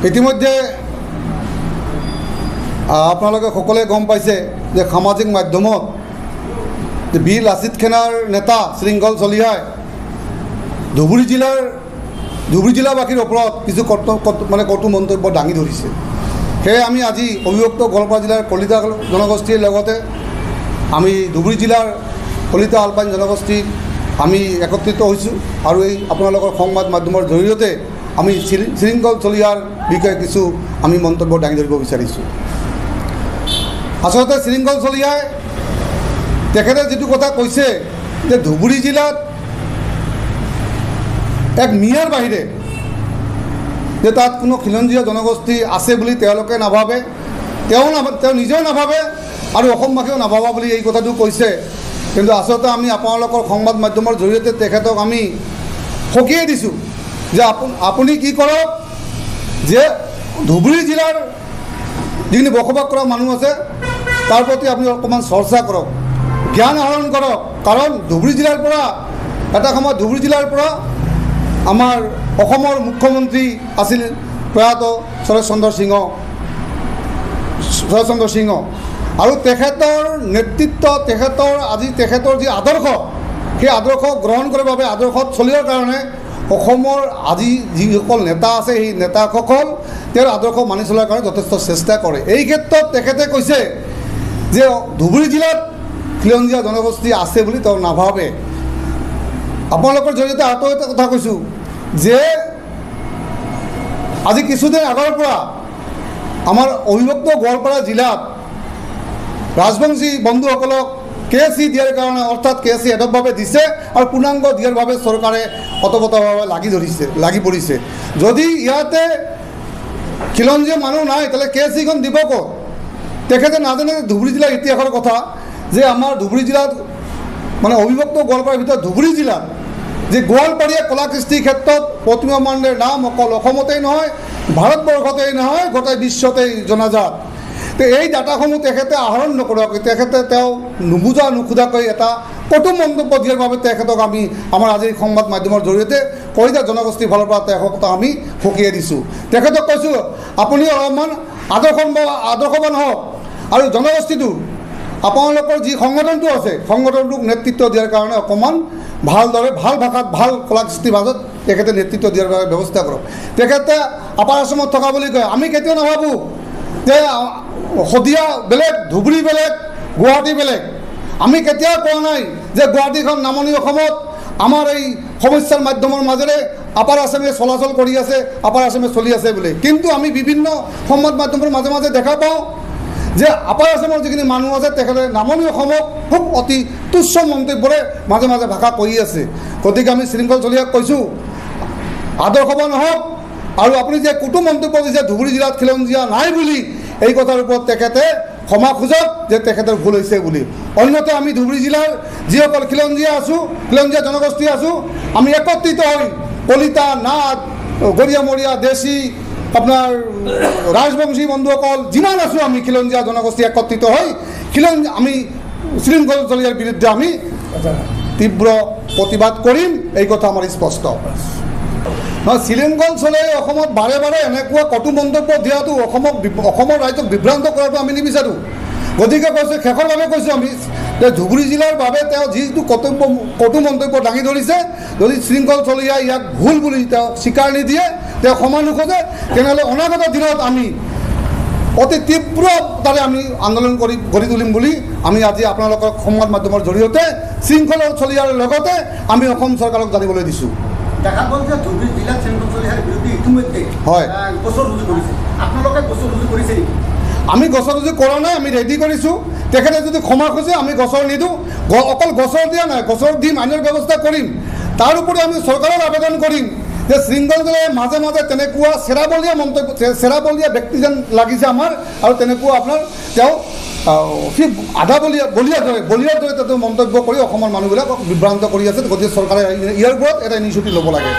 ইতিমধ্যে আপোনালোকে সকলোৱে গম পাইছে যে সামাজিক মাধ্যমত যে বীৰ লাচিত সেনাৰ নেতা শৃংখল চলিহাই ধুবুৰী জিলাবাসীৰ ওপৰত কিছু কটু মন্তব্য দাঙি ধৰিছে। সেয়ে আমি আজি অবিভক্ত গোৱালপাৰা জিলাৰ কলিতা জনগোষ্ঠীৰ লগতে আমি ধুবুৰী জিলাৰ কলিতা আলপাইন জনগোষ্ঠী আমি একত্ৰিত হৈছোঁ আৰু এই আপোনালোকৰ সংবাদ মাধ্যমৰ জৰিয়তে আমি শৃংখল চলিহাৰ বিষয়ে কিছু আমি মন্তব্য দাঙি ধৰিব বিচাৰিছোঁ। আচলতে শৃংখল চলিহাই তেখেতে যেটো কথা কৈছে যে ধুবুৰী জিলাত এক মিয়াৰ বাহিৰে যে তাত কোনো খিলঞ্জীয়া জনগোষ্ঠী আছে বুলি তেওঁলোকে নাভাবে, তেওঁ নিজেও নাভাবে আৰু অসমবাসীও নাভাবা বুলি এই কথাটো কৈছে। কিন্তু আচলতে আমি আপোনালোকৰ সংবাদ মাধ্যমৰ জৰিয়তে তেখেতক আমি সকীয়াই দিছোঁ যে আপুনি কি কৰক যে ধুবুৰী জিলাৰ যিখিনি বসবাস কৰা মানুহ আছে তাৰ প্ৰতি আপুনি অকণমান চৰ্চা কৰক, জ্ঞান আহৰণ কৰক। কাৰণ ধুবুৰী জিলাৰ পৰা এটা সময়ত ধুবুৰী জিলাৰ পৰা আমাৰ অসমৰ মুখ্যমন্ত্ৰী আছিল প্ৰয়াত শৰৎচন্দ্ৰ সিংহ আৰু তেখেতৰ নেতৃত্ব তেখেতৰ যি আদৰ্শ সেই আদৰ্শ গ্ৰহণ কৰাৰ বাবে আদৰ্শত চলিবৰ কাৰণে অসমৰ আজি যিসকল নেতা আছে সেই নেতাসকল তেওঁৰ আদৰ্শ মানি চলাৰ কাৰণে যথেষ্ট চেষ্টা কৰে। এই ক্ষেত্ৰত তেখেতে কৈছে যে ধুবুৰী জিলাত খিলঞ্জীয়া জনগোষ্ঠী আছে বুলি তেওঁ নাভাবে। আপোনালোকৰ জৰিয়তে আৰু এটা কথা কৈছোঁ যে আজি কিছুদিন আগৰ পৰা আমাৰ অবিভক্ত গোৱালপাৰা জিলাত ৰাজবংশী বন্ধুসকলক কেএছচি দিয়াৰ কাৰণে অৰ্থাৎ কেএছচি এডপভাৱে দিছে আৰু পূৰ্ণাংগ দিয়াৰ বাবে চৰকাৰে অতপতভাৱে লাগি পৰিছে। যদি ইয়াতে খিলঞ্জীয়া মানুহ নাই তেতিয়াহ'লে কেএছচিখন দিব ক'ত? তেখেতে নাজানে ধুবুৰী জিলাৰ ইতিহাসৰ কথা যে আমাৰ ধুবুৰী জিলাত মানে অবিভক্ত গোৱালপাৰাৰ ভিতৰত ধুবুৰী জিলাত যে গোৱালপাৰীয়া কলা কৃষ্টিৰ ক্ষেত্ৰত প্ৰতিমা পাণ্ডেৰ নাম অকল অসমতেই নহয় ভাৰতবৰ্ষতেই নহয় গোটেই বিশ্বতেই জনাজাত। তো এই ডাটাসমূহ তেখেতে আহৰণ নকৰাকৈ তেখেতে তেওঁ নুখুধাকৈ এটা কটু মন্তব্য দিয়াৰ বাবে তেখেতক আমি আমাৰ আজিৰ সংবাদ মাধ্যমৰ জৰিয়তে কলিতা জনগোষ্ঠীৰ ফালৰ পৰা তেখেতক আমি সকীয়াই দিছোঁ। তেখেতক কৈছোঁ আপুনি অলপমান আদৰ্শৱান হওক আৰু জনগোষ্ঠীটো আপোনালোকৰ যি সংগঠনটো আছে সংগঠনটোক নেতৃত্ব দিয়াৰ কাৰণে অকণমান ভালদৰে ভাল ভাষাত ভাল কলা কৃষ্টিৰ মাজত তেখেতে নেতৃত্ব দিয়াৰ বাবে ব্যৱস্থা কৰক। তেখেতে আপাৰ আছামত থকা বুলি কয়, আমি কেতিয়াও নাভাবোঁ যে শদিয়া বেলেগ ধুবুৰী বেলেগ গুৱাহাটী বেলেগ। আমি কেতিয়াও কোৱা নাই যে গুৱাহাটীখন নামনি অসমত আমাৰ এই সমস্যাৰ মাধ্যমৰ মাজেৰে আপাৰ আছামে চলাচল কৰি আছে, আপাৰ আছামে চলি আছে বুলি। কিন্তু আমি বিভিন্ন সংবাদ মাধ্যমৰ মাজে মাজে দেখা পাওঁ যে আপাৰ আছামৰ যিখিনি মানুহ আছে তেখেতে নামনি অসমক খুব অতি তুচ্ছ মন্তব্যৰে মাজে মাজে ভাষা কৰি আছে। গতিকে আমি শৃংখল চলিহাক কৈছোঁ আদৰ্শৱান হওক আৰু আপুনি যে কটু মন্তব্য দিছে ধুবুৰী জিলাত খিলঞ্জীয়া নাই বুলি এই কথাৰ ওপৰত তেখেতে ক্ষমা খোজক যে তেখেতৰ ভুল হৈছে বুলি। অন্যথা আমি ধুবুৰী জিলাৰ যিসকল খিলঞ্জীয়া জনগোষ্ঠী আছোঁ আমি একত্ৰিত হৈ কলিতা নাথ গৰিয়ামৰীয়া দেশী আপোনাৰ ৰাজবংশী বন্ধুসকল যিমান আছোঁ আমি খিলঞ্জীয়া জনগোষ্ঠী একত্ৰিত হৈ আমি শৃংখল চলিহাৰ বিৰুদ্ধে আমি তীব্ৰ প্ৰতিবাদ কৰিম, এই কথা আমাৰ স্পষ্ট। শৃংখল চলিহাই অসমত বাৰে বাৰে এনেকুৱা কটু মন্তব্য দিয়াটো অসমৰ ৰাইজক বিভ্ৰান্ত কৰাটো আমি নিবিচাৰোঁ। গতিকে কৈছোঁ শেষৰ বাবে কৈছোঁ আমি যে ধুবুৰী জিলাৰ বাবে তেওঁ যিটো কটু মন্তব্য দাঙি ধৰিছে, যদি শৃংখল চলিহাই ইয়াক ভুল বুলি তেওঁ স্বীকাৰ নিদিয়ে, তেওঁ ক্ষমা নোখোজে, তেনেহ'লে অনাগত দিনত আমি অতি তীব্ৰতাৰে আমি আন্দোলন গঢ়ি তুলিম বুলি আমি আজি আপোনালোকৰ সংবাদ মাধ্যমৰ জৰিয়তে শৃংখল চলিহাৰ লগতে আমি অসম চৰকাৰক জানিবলৈ দিছোঁ। দেখা গ'ল যে ধুবুৰী জিলাত শৃংখল চলিহাৰ বিৰুদ্ধে ইতিমধ্যে হয় গোচৰ ৰুজু কৰিছে, আপোনালোকে গোচৰ ৰুজু কৰিছে নেকি? আমি গোচৰ ৰুজু কৰা নাই, আমি ৰেডি কৰিছোঁ। তেখেতে যদি ক্ষমা খোজে আমি গোচৰ নিদিওঁ, অকল গোচৰ দিয়া নাই, গোচৰ দিম, আইনৰ ব্যৱস্থা কৰিম। তাৰ উপৰি আমি চৰকাৰক আবেদন কৰিম যে শৃংখল চলিহাই মাজে মাজে তেনেকুৱা চেৰাবলীয়া ব্যক্তি যেন লাগিছে আমাৰ, আৰু তেনেকুৱা আপোনাৰ তেওঁ সি আধা বলিয়াৰ দৰে তেওঁ মন্তব্য কৰি অসমৰ মানুহবিলাকক বিভ্ৰান্ত কৰি আছে। গতিকে চৰকাৰে ইয়াৰ ওপৰত এটা ইনিচিয়েটিভ ল'ব লাগে।